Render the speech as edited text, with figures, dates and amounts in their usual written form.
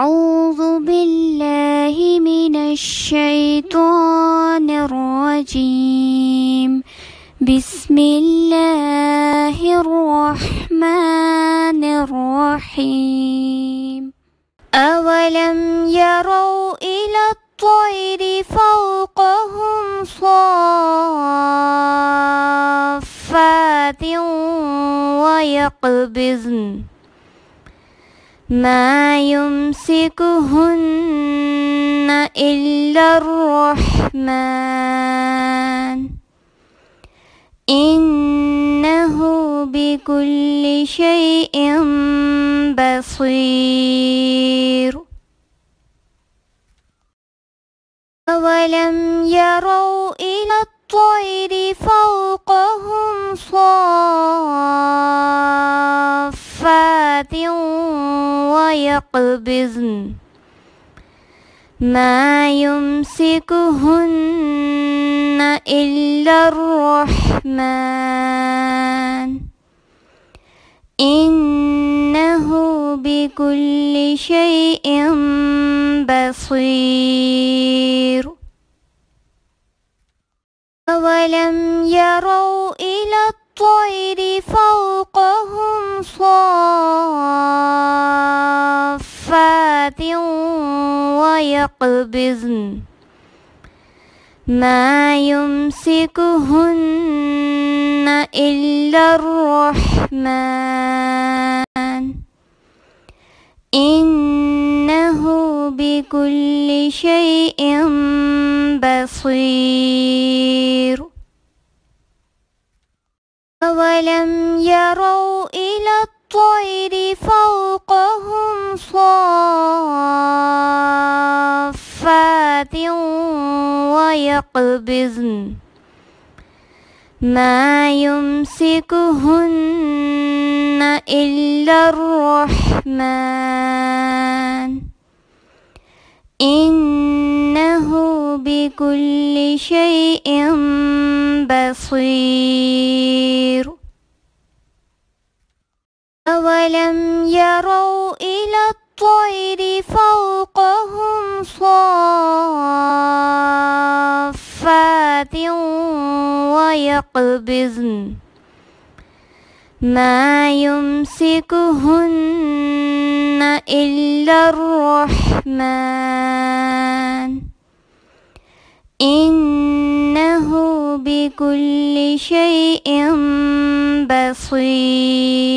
أعوذ بالله من الشيطان الرجيم. بسم الله الرحمن الرحيم. أولم يروا إلى الطير فوقهم صافات ويقبضن ما يمسكهن إلا الرحمن إنه بكل شيء بصير. أولم يروا إلى الطير فوقهم صافات ويقبضن ما يمسكهن إلا الرحمن إنه بكل شيء بصير. أولم يروا إلى الطير فوقهم صافات ويقبضن ما يمسكهن إلا الرحمن إنه بكل شيء بصير. أولم يروا إلى الطير فوقهم صافات ويقبضن ما يمسكهن إلا الرحمن إنه بكل شيء بصير. أولم يروا إلى الطير فوقهم صافات ويقبضن ما يمسكهن إلا الرحمن إنه بكل شيء بصير.